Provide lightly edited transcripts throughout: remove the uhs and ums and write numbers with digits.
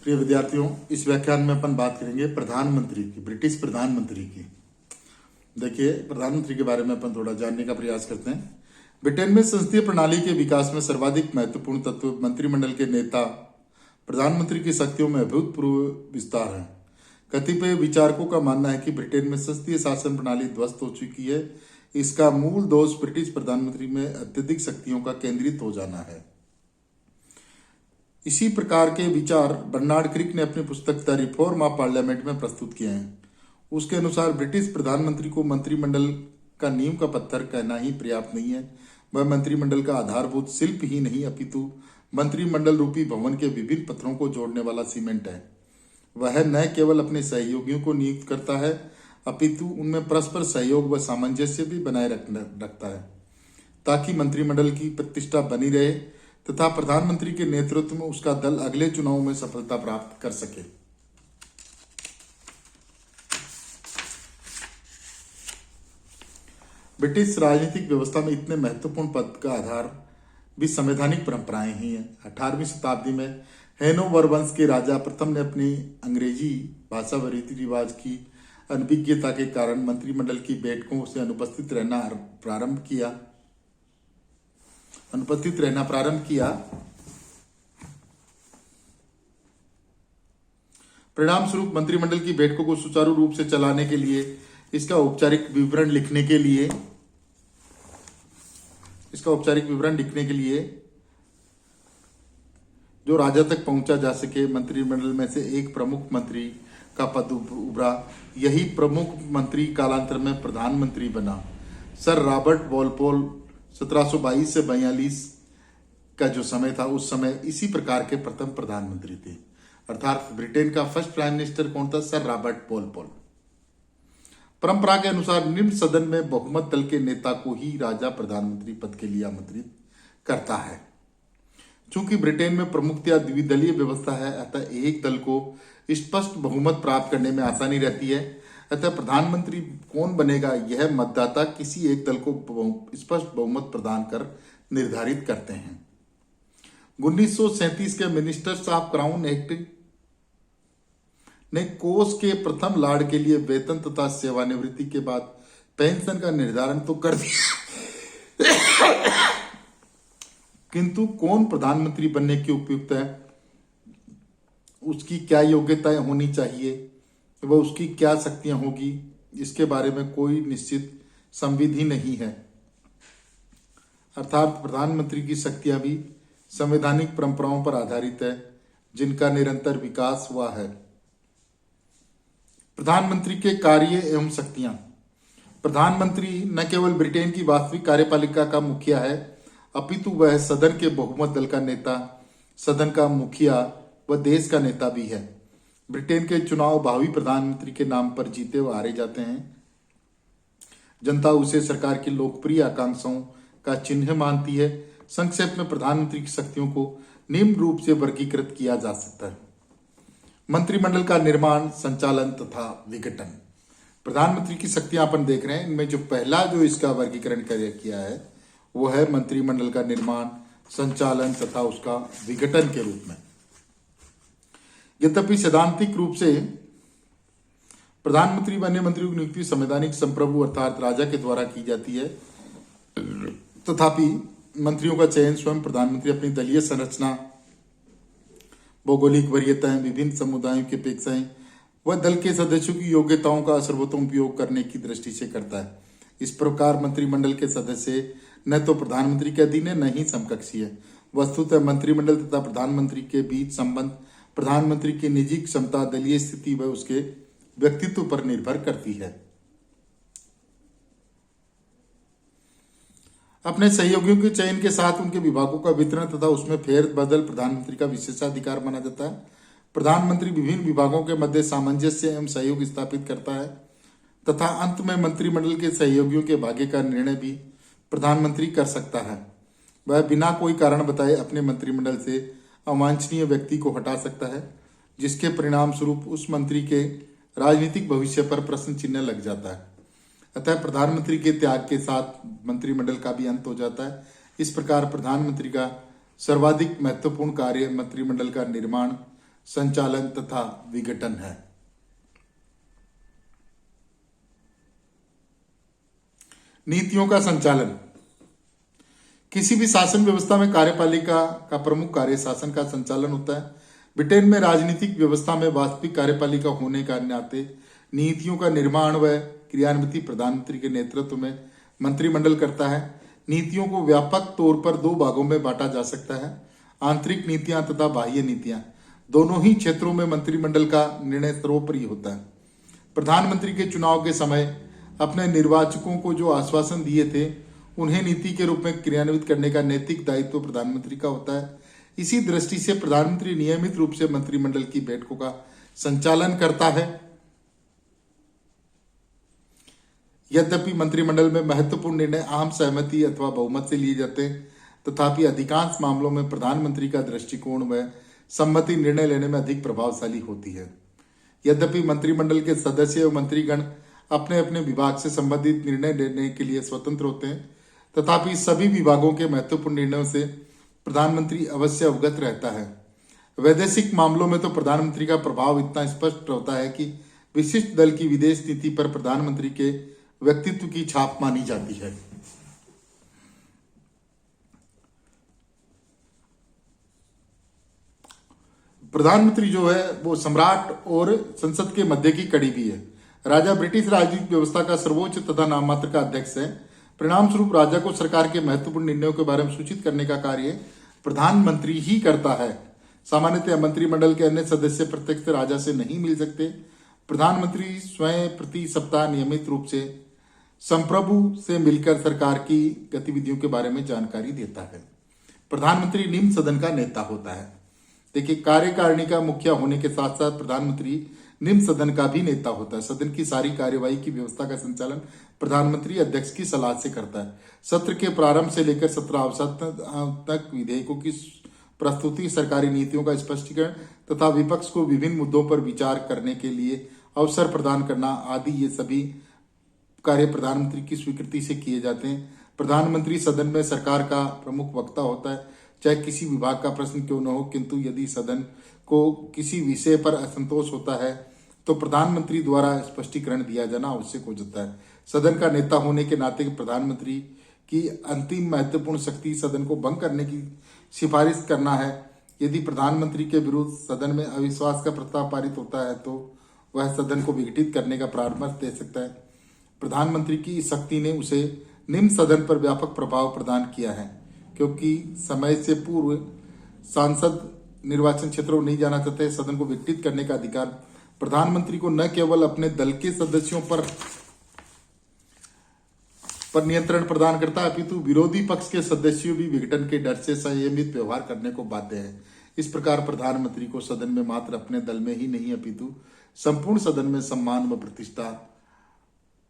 प्रिय विद्यार्थियों, इस व्याख्यान में अपन बात करेंगे प्रधानमंत्री की, ब्रिटिश प्रधानमंत्री की। देखिए, प्रधानमंत्री के बारे में अपन थोड़ा जानने का प्रयास करते हैं। ब्रिटेन में संसदीय प्रणाली के विकास में सर्वाधिक महत्वपूर्ण तत्व मंत्रिमंडल के नेता प्रधानमंत्री की शक्तियों में अभूतपूर्व विस्तार है। कतिपय विचारकों का मानना है कि ब्रिटेन में संसदीय शासन प्रणाली ध्वस्त हो चुकी है। इसका मूल दोष ब्रिटिश प्रधानमंत्री में अत्यधिक शक्तियों का केंद्रित हो जाना है। इसी प्रकार के विचार बर्नार्ड क्रिक ने अपनी पुस्तक द रिफॉर्म ऑफ पार्लियामेंट में प्रस्तुत किए हैं। उसके अनुसार ब्रिटिश प्रधानमंत्री को मंत्रिमंडल का नींव का पत्थर कहना ही पर्याप्त नहीं है। वह मंत्रिमंडल का आधारभूत शिल्प ही नहीं, अपितु मंत्रिमंडल रूपी भवन के विभिन्न पत्थरों को जोड़ने वाला सीमेंट है। वह न केवल अपने सहयोगियों को नियुक्त करता है, अपितु उनमें परस्पर सहयोग व सामंजस्य भी बनाए रखता है, ताकि मंत्रिमंडल की प्रतिष्ठा बनी रहे तथा प्रधानमंत्री के नेतृत्व में उसका दल अगले चुनाव में सफलता प्राप्त कर सके। ब्रिटिश राजनीतिक व्यवस्था में इतने महत्वपूर्ण पद का आधार भी संवैधानिक परंपराएं ही हैं। 18वीं शताब्दी में हैनोवर वंश के राजा प्रथम ने अपनी अंग्रेजी भाषा व रीति रिवाज की अनभिज्ञता के कारण मंत्रिमंडल की बैठकों से अनुपस्थित रहना प्रारंभ किया। परिणाम स्वरूप मंत्रिमंडल की बैठकों को सुचारू रूप से चलाने के लिए इसका औपचारिक विवरण लिखने के लिए जो राजा तक पहुंचा जा सके, मंत्रिमंडल में से एक प्रमुख मंत्री का पद उभरा। यही प्रमुख मंत्री कालांतर में प्रधानमंत्री बना। सर रॉबर्ट वॉलपोल 1722 से 42 का जो समय था, उस समय इसी प्रकार के प्रथम प्रधानमंत्री थे। अर्थात ब्रिटेन का फर्स्ट प्राइम मिनिस्टर कौन था? Sir Robert Walpole. परंपरा के अनुसार निम्न सदन में बहुमत दल के नेता को ही राजा प्रधानमंत्री पद के लिए आमंत्रित करता है। चूंकि ब्रिटेन में प्रमुखतया द्विदलीय व्यवस्था है, अतः एक दल को स्पष्ट बहुमत प्राप्त करने में आसानी रहती है। अतः प्रधानमंत्री कौन बनेगा, यह मतदाता किसी एक दल को स्पष्ट बहुमत प्रदान कर निर्धारित करते हैं। 1937 के मिनिस्टर्स ऑफ क्राउन एक्ट ने कोष के प्रथम लॉर्ड के लिए वेतन तथा सेवानिवृत्ति के बाद पेंशन का निर्धारण तो कर दिया, किंतु कौन प्रधानमंत्री बनने के उपयुक्त है, उसकी क्या योग्यताएं होनी चाहिए, वह उसकी क्या शक्तियां होगी, इसके बारे में कोई निश्चित संविधि नहीं है। अर्थात प्रधानमंत्री की शक्तियां भी संवैधानिक परंपराओं पर आधारित है, जिनका निरंतर विकास हुआ है। प्रधानमंत्री के कार्य एवं शक्तियां। प्रधानमंत्री न केवल ब्रिटेन की वास्तविक कार्यपालिका का मुखिया है, अपितु वह सदन के बहुमत दल का नेता, सदन का मुखिया व देश का नेता भी है। ब्रिटेन के चुनाव भावी प्रधानमंत्री के नाम पर जीते व हारे जाते हैं। जनता उसे सरकार की लोकप्रिय आकांक्षाओं का चिन्ह मानती है। संक्षेप में प्रधानमंत्री की शक्तियों को निम्न रूप से वर्गीकृत किया जा सकता है। मंत्रिमंडल का निर्माण, संचालन तथा विघटन। प्रधानमंत्री की शक्तियां अपन देख रहे हैं। इनमें जो पहला जो इसका वर्गीकरण किया है, वो है मंत्रिमंडल का निर्माण, संचालन तथा उसका विघटन के रूप में। यद्यपि सैद्धांतिक रूप से प्रधानमंत्री व अन्य मंत्रियों की नियुक्ति संवैधानिक संप्रभु अर्थात राजा के द्वारा की जाती है, तथापि मंत्रियों का चयन स्वयं प्रधानमंत्री अपनी दलीय संरचना, भौगोलिक वरीयताएं, विभिन्न समुदायों की अपेक्षाएं व दल के सदस्यों की योग्यताओं का सर्वोत्तम उपयोग करने की दृष्टि से करता है। इस प्रकार मंत्रिमंडल के सदस्य न तो प्रधानमंत्री के अधीन है, न ही समकक्षी है। वस्तुतः मंत्रिमंडल तथा प्रधानमंत्री के बीच संबंध प्रधानमंत्री की निजी क्षमता, दलीय स्थिति व उसके व्यक्तित्व पर निर्भर करती है। अपने सहयोगियों के चयन के साथ उनके विभागों का वितरण तथा उसमें फेर बदल प्रधानमंत्री का विशेषाधिकार माना जाता है। प्रधानमंत्री विभिन्न विभागों के मध्य सामंजस्य एवं सहयोग स्थापित करता है तथा अंत में मंत्रिमंडल के सहयोगियों के भाग्य का निर्णय भी प्रधानमंत्री कर सकता है। वह बिना कोई कारण बताए अपने मंत्रिमंडल से अवांछनीय व्यक्ति को हटा सकता है, जिसके परिणाम स्वरूप उस मंत्री के राजनीतिक भविष्य पर प्रश्न चिन्ह लग जाता है। अतः प्रधानमंत्री के त्याग के साथ मंत्रिमंडल का भी अंत हो जाता है। इस प्रकार प्रधानमंत्री का सर्वाधिक महत्वपूर्ण कार्य मंत्रिमंडल का निर्माण, संचालन तथा विघटन है। नीतियों का संचालन। किसी भी शासन व्यवस्था में कार्यपालिका का प्रमुख कार्य शासन का संचालन होता है। ब्रिटेन में राजनीतिक व्यवस्था में वास्तविक कार्यपालिका होने का नाते नीतियों का निर्माण व क्रियान्वित प्रधानमंत्री के नेतृत्व में मंत्रिमंडल करता है। नीतियों को व्यापक तौर पर दो भागों में बांटा जा सकता है, आंतरिक नीतियां तथा बाह्य नीतियां। दोनों ही क्षेत्रों में मंत्रिमंडल का निर्णय सर्वोपरि होता है। प्रधानमंत्री के चुनाव के समय अपने निर्वाचकों को जो आश्वासन दिए थे उन्हें नीति के रूप में क्रियान्वित करने का नैतिक दायित्व प्रधानमंत्री का होता है। इसी दृष्टि से प्रधानमंत्री नियमित रूप से मंत्रिमंडल की बैठकों का संचालन करता है। यद्यपि मंत्रिमंडल में महत्वपूर्ण निर्णय आम सहमति अथवा बहुमत से लिए जाते हैं, तथापि अधिकांश मामलों में प्रधानमंत्री का दृष्टिकोण व सम्मति निर्णय लेने में अधिक प्रभावशाली होती है। यद्यपि मंत्रिमंडल के सदस्य एवं मंत्रीगण अपने अपने विभाग से संबंधित निर्णय लेने के लिए स्वतंत्र होते हैं, तथापि सभी विभागों के महत्वपूर्ण निर्णयों से प्रधानमंत्री अवश्य अवगत रहता है। वैदेशिक मामलों में तो प्रधानमंत्री का प्रभाव इतना स्पष्ट होता है कि विशिष्ट दल की विदेश नीति पर प्रधानमंत्री के व्यक्तित्व की छाप मानी जाती है। प्रधानमंत्री जो है वो सम्राट और संसद के मध्य की कड़ी भी है। राजा ब्रिटिश राजनीतिक व्यवस्था का सर्वोच्च तथा नाममात्र का अध्यक्ष है। परिणाम स्वरूप राजा को सरकार के महत्वपूर्ण निर्णयों के बारे में सूचित करने का कार्य प्रधानमंत्री ही करता है। सामान्यतः मंत्रिमंडल के अन्य सदस्य प्रत्यक्ष राजा से नहीं मिल सकते। प्रधानमंत्री स्वयं प्रति सप्ताह नियमित रूप से संप्रभु से मिलकर सरकार की गतिविधियों के बारे में जानकारी देता है। प्रधानमंत्री निम्न सदन का नेता होता है। देखिए, कार्यकारिणी का मुखिया होने के साथ साथ प्रधानमंत्री निम्न सदन का भी नेता होता है। सदन की सारी कार्यवाही की व्यवस्था का संचालन प्रधानमंत्री अध्यक्ष की सलाह से करता है। सत्र के प्रारंभ से लेकर सत्र अवसाद तक विधेयकों की प्रस्तुति, सरकारी नीतियों का स्पष्टीकरण तथा विपक्ष को विभिन्न मुद्दों पर विचार करने के लिए अवसर प्रदान करना आदि ये सभी कार्य प्रधानमंत्री की स्वीकृति से किए जाते हैं। प्रधानमंत्री सदन में सरकार का प्रमुख वक्ता होता है, चाहे किसी विभाग का प्रश्न क्यों न हो, किंतु यदि सदन को किसी विषय पर असंतोष होता है तो प्रधानमंत्री द्वारा स्पष्टीकरण दिया जाना आवश्यक हो जाता है। सदन का नेता होने के नाते प्रधानमंत्री की अंतिम महत्वपूर्ण शक्ति सदन को भंग करने की सिफारिश करना है। यदि प्रधानमंत्री के विरुद्ध सदन में अविश्वास का प्रस्ताव पारित होता है तो वह सदन को विघटित करने का परामर्श दे सकता है। प्रधानमंत्री की इस शक्ति ने उसे निम्न सदन पर व्यापक प्रभाव प्रदान किया है, क्योंकि समय से पूर्व सांसद निर्वाचन क्षेत्रों में नहीं जाना चाहते। सदन को विघटित करने का अधिकार प्रधानमंत्री को न केवल अपने दल के सदस्यों पर नियंत्रण प्रदान करता है, अपितु विरोधी पक्ष के सदस्यों भी विघटन के डर से संयमित व्यवहार करने को बाध्य है। इस प्रकार प्रधानमंत्री को सदन में मात्र अपने दल में ही नहीं अपितु संपूर्ण सदन में सम्मान व प्रतिष्ठा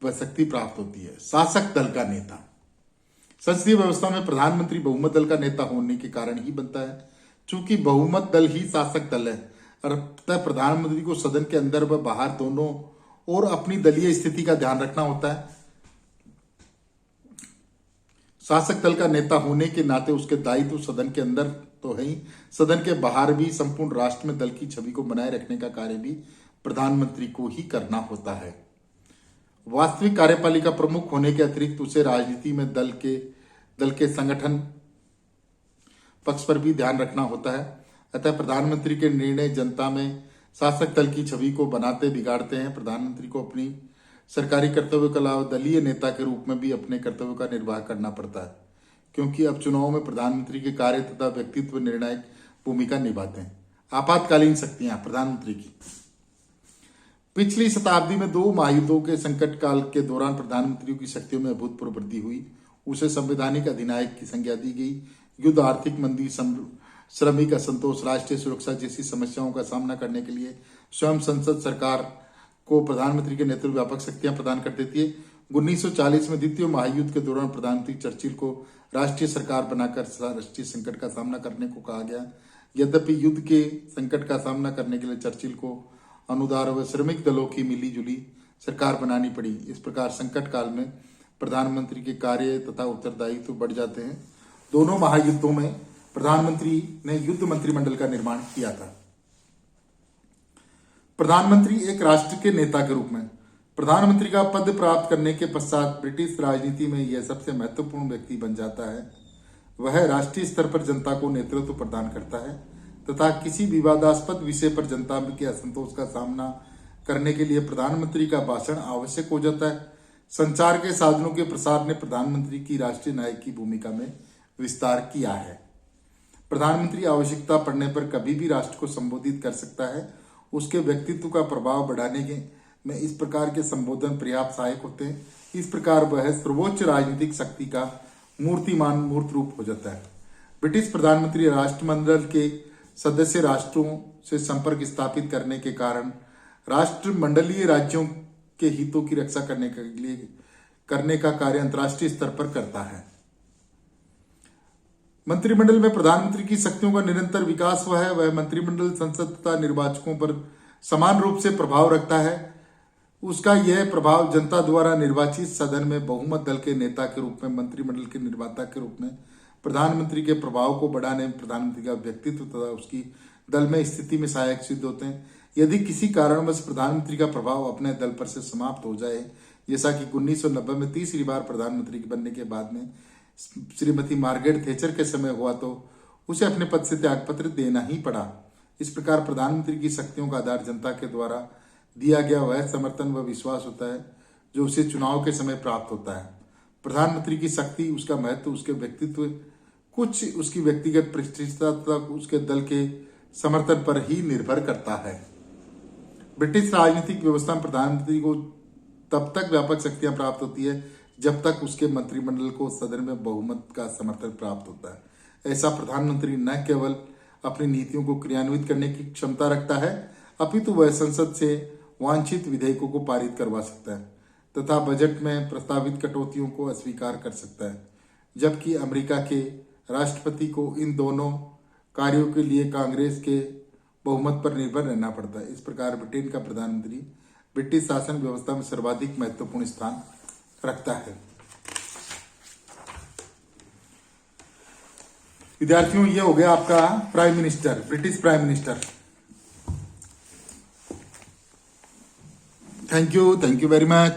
व शक्ति प्राप्त होती है। शासक दल का नेता। संसदीय व्यवस्था में प्रधानमंत्री बहुमत दल का नेता होने के कारण ही बनता है। चूंकि बहुमत दल ही शासक दल है, अतः प्रधानमंत्री को सदन के अंदर व बाहर दोनों और अपनी दलीय स्थिति का ध्यान रखना होता है। शासक दल का नेता होने के नाते उसके दायित्व सदन के अंदर तो है ही, सदन के बाहर भी संपूर्ण राष्ट्र में दल की छवि को बनाए रखने का कार्य भी प्रधानमंत्री को ही करना होता है। वास्तविक कार्यपालिका प्रमुख होने के अतिरिक्त उसे राजनीति में दल के संगठन पक्ष पर भी ध्यान रखना होता है। अतः प्रधानमंत्री के निर्णय जनता में शासक दल की छवि को बनाते बिगाड़ते हैं। प्रधानमंत्री को अपनी सरकारी कर्तव्यों के अलावा दलीय नेता के रूप में भी अपने कर्तव्यों का निर्वाह करना पड़ता है, क्योंकि अब चुनाव में प्रधानमंत्री के कार्य तथा व्यक्तित्व निर्णायक भूमिका निभाते हैं। आपातकालीन शक्तियां प्रधानमंत्री की। पिछली शताब्दी में 2 महायुद्धों के संकट काल के दौरान प्रधानमंत्रियों की शक्तियों में अभूतपूर्व वृद्धि हुई। उसे संवैधानिक अधिनायक की संज्ञा दी गई। युद्ध, आर्थिक मंदी, श्रमिक असंतोष, राष्ट्रीय सुरक्षा जैसी समस्याओं का सामना करने के लिए स्वयं संसद सरकार को प्रधानमंत्री के नेतृत्व व्यापक शक्तियां प्रदान कर देती है। 1940 में द्वितीय महायुद्ध के दौरान प्रधानमंत्री चर्चिल को राष्ट्रीय सरकार बनाकर राष्ट्रीय संकट का सामना करने को कहा गया। यद्यपि युद्ध के संकट का सामना करने के लिए चर्चिल को अनुदार व श्रमिक दलों की मिलीजुली सरकार बनानी पड़ी। इस प्रकार संकट काल में प्रधानमंत्री के कार्य तथा उत्तरदायित्व बढ़ जाते हैं। दोनों महायुद्धों में प्रधानमंत्री ने युद्ध मंत्रिमंडल का निर्माण किया था। प्रधानमंत्री एक राष्ट्र के नेता के रूप में प्रधानमंत्री का पद प्राप्त करने के पश्चात ब्रिटिश राजनीति में यह सबसे महत्वपूर्ण व्यक्ति बन जाता है। वह राष्ट्रीय स्तर पर जनता को नेतृत्व प्रदान करता है तथा किसी विवादास्पद विषय पर जनता के असंतोष का सामना करने के लिए प्रधानमंत्री का भाषण आवश्यक हो जाता है। संचार के साधनों के प्रसार ने प्रधानमंत्री की राष्ट्रीय नायक की भूमिका में विस्तार किया है। प्रधानमंत्री आवश्यकता पड़ने पर कभी भी राष्ट्र को संबोधित कर सकता है। उसके व्यक्तित्व का प्रभाव बढ़ाने के में इस प्रकार के संबोधन पर्याप्त सहायक होते हैं। इस प्रकार वह सर्वोच्च राजनीतिक शक्ति का मूर्त रूप हो जाता है। ब्रिटिश प्रधानमंत्री राष्ट्रमंडल के सदस्य राष्ट्रों से संपर्क स्थापित करने के कारण राष्ट्रमंडलीय राज्यों के हितों की रक्षा करने का कार्य अंतर्राष्ट्रीय स्तर पर करता है। मंत्रिमंडल में प्रधानमंत्री की शक्तियों का निरंतर विकास हुआ है। वह मंत्रिमंडल संसद तथा निर्वाचकों पर समान रूप से प्रभाव रखता है। उसका यह प्रभाव जनता द्वारा निर्वाचित सदन में बहुमत दल के नेता के रूप में मंत्रिमंडल के निर्माता के रूप में प्रधानमंत्री के प्रभाव को बढ़ाने में प्रधानमंत्री का व्यक्तित्व तथा उसकी दल में स्थिति में सहायक सिद्ध होते हैं। यदि किसी कारणवश प्रधानमंत्री का प्रभाव अपने दल पर से समाप्त हो जाए, जैसा कि 1990 में तीसरी बार प्रधानमंत्री बनने के बाद में श्रीमती मार्गरेट थैचर के समय हुआ, तो उसे अपने पद से त्यागपत्र देना ही पड़ा। इस प्रकार प्रधानमंत्री की शक्तियों का आधार जनता के द्वारा दिया गया वह समर्थन व विश्वास होता है जो उसे चुनाव के समय प्राप्त होता है। प्रधानमंत्री की शक्ति, उसका महत्व, उसके व्यक्तित्व, कुछ उसकी व्यक्तिगत प्रतिष्ठा तक उसके दल के समर्थन पर ही निर्भर करता है। ब्रिटिश राजनीतिक व्यवस्था में प्रधानमंत्री को तब तक व्यापक शक्तियां प्राप्त होती है जब तक उसके मंत्रिमंडल को सदन में बहुमत का समर्थन प्राप्त होता है। ऐसा प्रधानमंत्री न केवल अपनी नीतियों को क्रियान्वित करने की क्षमता रखता है, अपितु वह संसद से वांछित विधेयकों को पारित करवा सकता है तथा बजट में प्रस्तावित कटौतियों को अस्वीकार कर सकता है, जबकि अमेरिका के राष्ट्रपति को इन दोनों कार्यों के लिए कांग्रेस के बहुमत पर निर्भर रहना पड़ता है। इस प्रकार ब्रिटेन का प्रधानमंत्री ब्रिटिश शासन व्यवस्था में सर्वाधिक महत्वपूर्ण स्थान रखता है। विद्यार्थियों, ये हो गया आपका prime minister, British prime minister. Thank you very much.